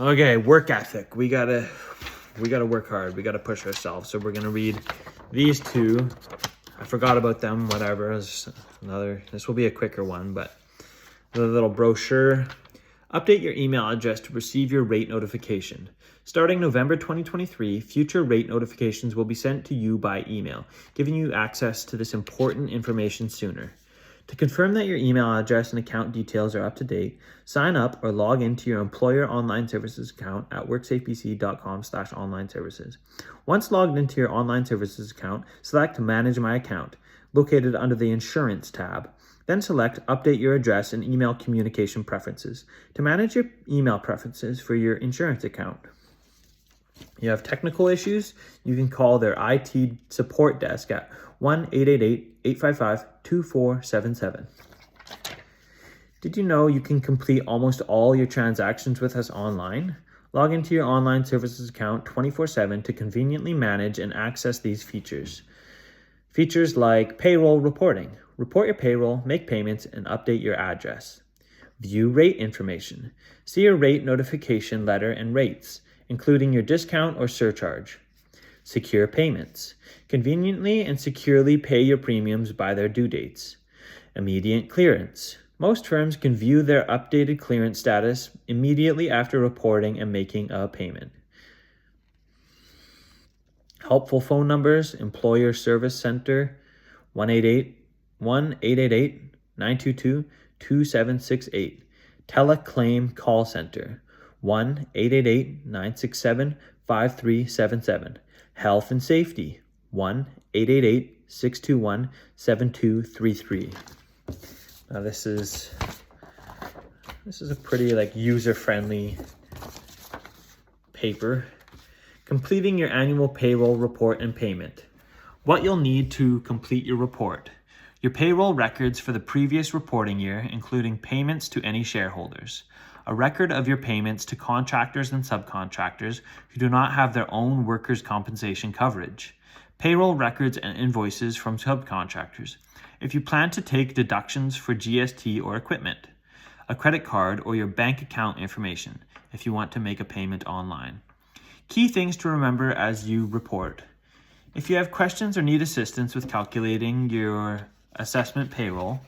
Okay, work ethic. We gotta work hard. We gotta push ourselves. So we're gonna read these two. I forgot about them, whatever. This will be a quicker one, but the little brochure. Update your email address to receive your rate notification. Starting November 2023, future rate notifications will be sent to you by email, giving you access to this important information sooner. To confirm that your email address and account details are up to date, sign up or log into your employer online services account at WorkSafeBC.com/online services. Once logged into your online services account, select Manage My Account, located under the Insurance tab. Then select Update Your Address and Email Communication Preferences to manage your email preferences for your insurance account. You have technical issues, you can call their IT support desk at 1-888-855-2477. Did you know you can complete almost all your transactions with us online? Log into your online services account 24/7 to conveniently manage and access these features. Features like payroll reporting. Report your payroll, make payments, and update your address. View rate information. See your rate notification letter and rates, including your discount or surcharge. Secure payments. Conveniently and securely pay your premiums by their due dates. Immediate clearance. Most firms can view their updated clearance status immediately after reporting and making a payment. Helpful phone numbers, Employer Service Center, 1-888-922-2768. Teleclaim Call Center, 1-888-967-5377. Health and Safety, 1-888-621-7233. Now this is a pretty user-friendly paper. Completing your annual payroll report and payment. What you'll need to complete your report. Your payroll records for the previous reporting year, including payments to any shareholders. A record of your payments to contractors and subcontractors who do not have their own workers' compensation coverage. Payroll records and invoices from subcontractors. If you plan to take deductions for GST or equipment. A credit card or your bank account information if you want to make a payment online. Key things to remember as you report. If you have questions or need assistance with calculating your assessment payroll,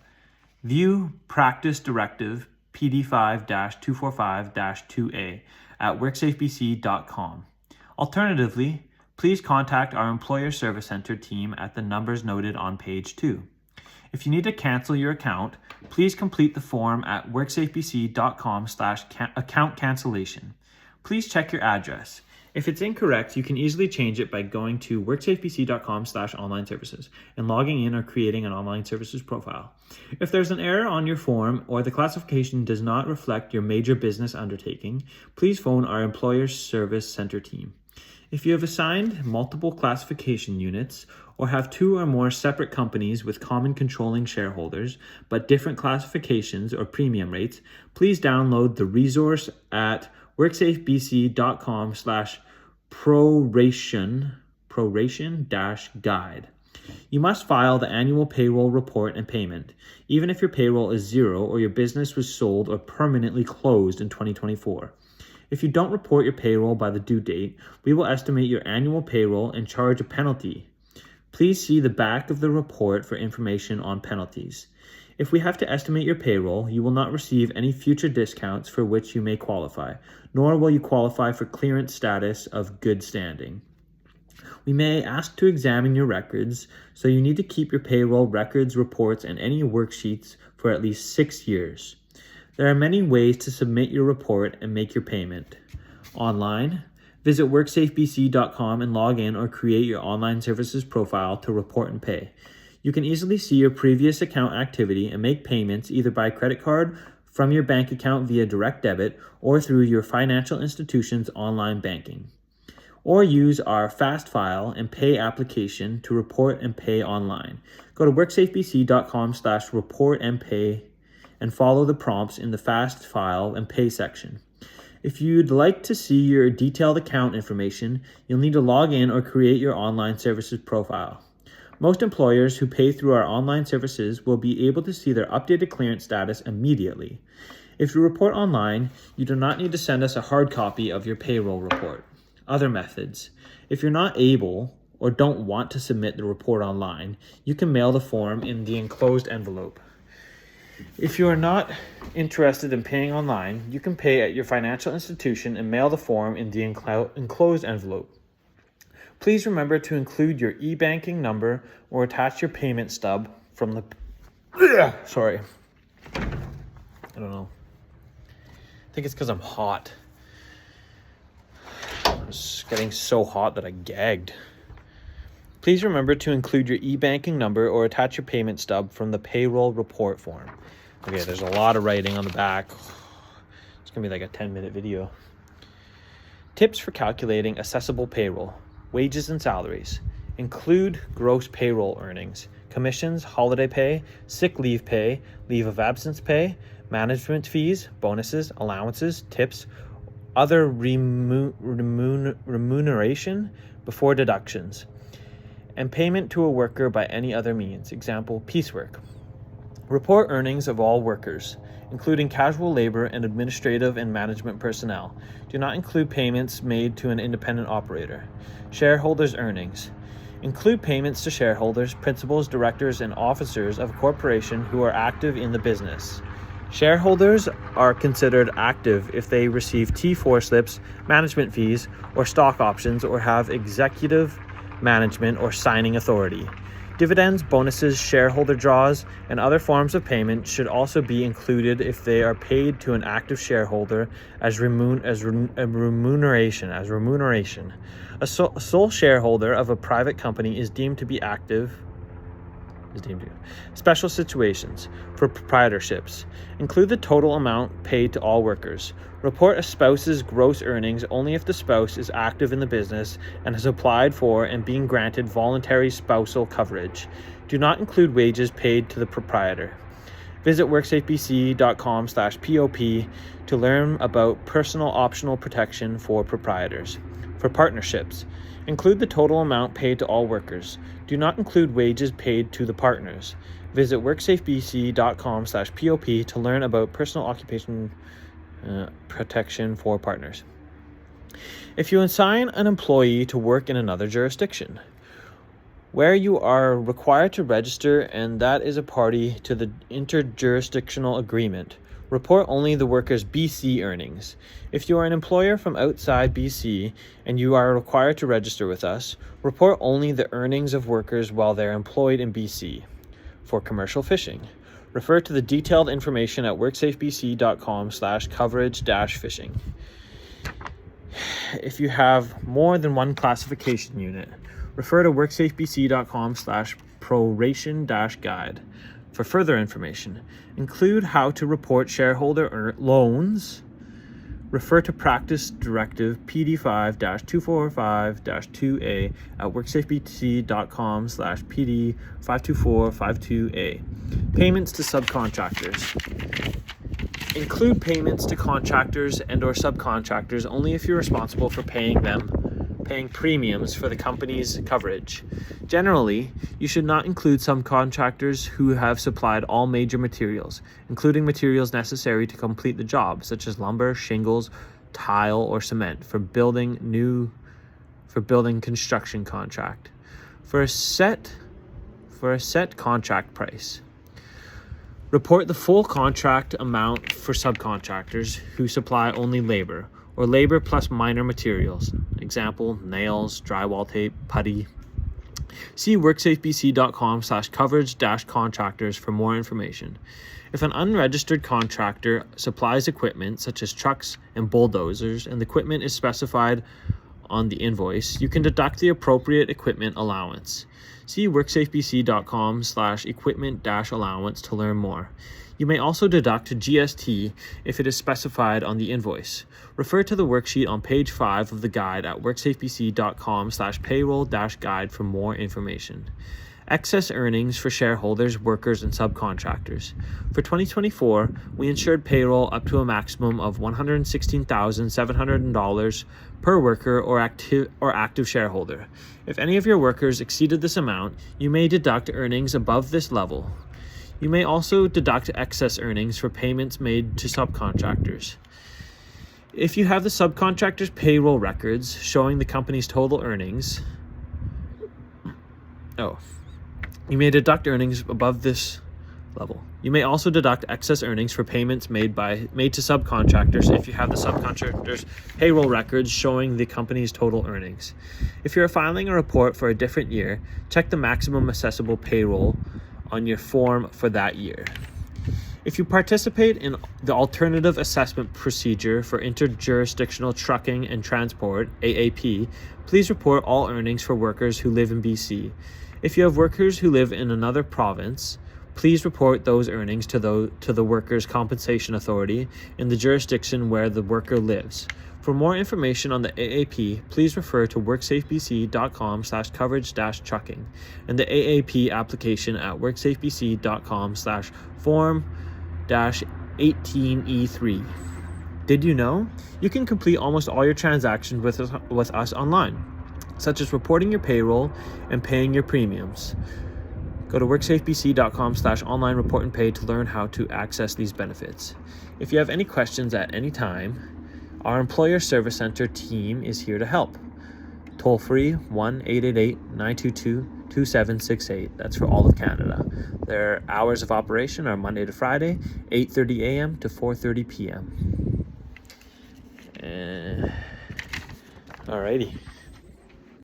view Practice Directive PD5-245-2A at WorkSafeBC.com. Alternatively, please contact our Employer Service Center team at the numbers noted on page 2. If you need to cancel your account, please complete the form at WorkSafeBC.com/account cancellation. Please check your address. If it's incorrect, you can easily change it by going to WorkSafeBC.com/online services and logging in or creating an online services profile. If there's an error on your form or the classification does not reflect your major business undertaking, please phone our Employer Service Center team. If you have assigned multiple classification units or have 2 or more separate companies with common controlling shareholders but different classifications or premium rates, please download the resource at WorkSafeBC.com/proration-guide. You must file the annual payroll report and payment, even if your payroll is 0 or your business was sold or permanently closed in 2024. If you don't report your payroll by the due date, we will estimate your annual payroll and charge a penalty. Please see the back of the report for information on penalties. If we have to estimate your payroll, you will not receive any future discounts for which you may qualify, nor will you qualify for clearance status of good standing. We may ask to examine your records, so you need to keep your payroll records, reports, and any worksheets for at least 6 years. There are many ways to submit your report and make your payment. Online, visit WorkSafeBC.com and log in or create your online services profile to report and pay. You can easily see your previous account activity and make payments either by credit card, from your bank account via direct debit, or through your financial institution's online banking. Or use our Fast File and Pay application to report and pay online. Go to WorkSafeBC.com/report and pay and follow the prompts in the Fast File and Pay section. If you'd like to see your detailed account information, you'll need to log in or create your online services profile. Most employers who pay through our online services will be able to see their updated clearance status immediately. If you report online, you do not need to send us a hard copy of your payroll report. Other methods. If you're not able or don't want to submit the report online, you can mail the form in the enclosed envelope. If you are not interested in paying online, you can pay at your financial institution and mail the form in the enclosed envelope. Please remember to include your e-banking number or attach your payment stub from the... Sorry. I don't know. I think it's because I'm hot. It's getting so hot that I gagged. Please remember to include your e-banking number or attach your payment stub from the payroll report form. Okay, there's a lot of writing on the back. It's going to be like a 10-minute video. Tips for calculating assessable payroll. Wages and salaries. Include gross payroll earnings, commissions, holiday pay, sick leave pay, leave of absence pay, management fees, bonuses, allowances, tips, other remuneration before deductions, and payment to a worker by any other means, example, piecework. Report earnings of all workers, including casual labor and administrative and management personnel. Do not include payments made to an independent operator. Shareholders' earnings. Include payments to shareholders, principals, directors, and officers of a corporation who are active in the business. Shareholders are considered active if they receive T4 slips, management fees, or stock options, or have executive management or signing authority. Dividends, bonuses, shareholder draws, and other forms of payment should also be included if they are paid to an active shareholder as remuneration. A sole shareholder of a private company is deemed to be active. Special situations. For proprietorships, include the total amount paid to all workers. Report a spouse's gross earnings only if the spouse is active in the business and has applied for and been granted voluntary spousal coverage. Do not include wages paid to the proprietor. Visit WorkSafeBC.com/POP to learn about personal optional protection for proprietors. For partnerships, include the total amount paid to all workers. Do not include wages paid to the partners. Visit WorkSafeBC.com/POP to learn about personal occupation protection for partners. If you assign an employee to work in another jurisdiction, where you are required to register and that is a party to the interjurisdictional agreement, report only the worker's BC earnings. If you are an employer from outside BC and you are required to register with us, report only the earnings of workers while they're employed in BC. For commercial fishing, refer to the detailed information at WorkSafeBC.com/coverage-fishing. If you have more than one classification unit, refer to WorkSafeBC.com/proration-guide. For further information, include how to report shareholder loans. Refer to Practice Directive PD5-245-2A at WorkSafeBC.com/PD52452A. Payments to subcontractors. Include payments to contractors and or subcontractors only if you're responsible for paying premiums for the company's coverage. Generally, you should not include subcontractors who have supplied all major materials, including materials necessary to complete the job, such as lumber, shingles, tile, or cement for building construction contract. For a set contract price, report the full contract amount for subcontractors who supply only labor, or labor plus minor materials, example, nails, drywall tape, putty. See WorkSafeBC.com/coverage-contractors for more information. If an unregistered contractor supplies equipment such as trucks and bulldozers and the equipment is specified on the invoice, you can deduct the appropriate equipment allowance. See WorkSafeBC.com/equipment-allowance to learn more. You may also deduct GST if it is specified on the invoice. Refer to the worksheet on page 5 of the guide at WorkSafeBC.com/payroll-guide for more information. Excess earnings for shareholders, workers, and subcontractors. For 2024, we insured payroll up to a maximum of $116,700 per worker or active shareholder. If any of your workers exceeded this amount, you may deduct earnings above this level. You may also deduct excess earnings for payments made to subcontractors. If you have the subcontractor's payroll records showing the company's total earnings, you may deduct earnings above this level. You may also deduct excess earnings for payments made to subcontractors if you have the subcontractor's payroll records showing the company's total earnings. If you're filing a report for a different year, check the maximum assessable payroll on your form for that year. If you participate in the Alternative Assessment Procedure for Interjurisdictional Trucking and Transport, AAP, please report all earnings for workers who live in BC. If you have workers who live in another province, please report those earnings to the Workers' Compensation Authority in the jurisdiction where the worker lives. For more information on the AAP, please refer to WorkSafeBC.com/coverage-trucking and the AAP application at WorkSafeBC.com/form-18E3. Did you know? You can complete almost all your transactions with us online, such as reporting your payroll and paying your premiums. Go to WorkSafeBC.com/online report and pay to learn how to access these benefits. If you have any questions at any time, our Employer Service Center team is here to help. Toll free 1-888-922-2768. That's for all of Canada. Their hours of operation are Monday to Friday, 8:30 a.m. to 4:30 p.m. Alrighty.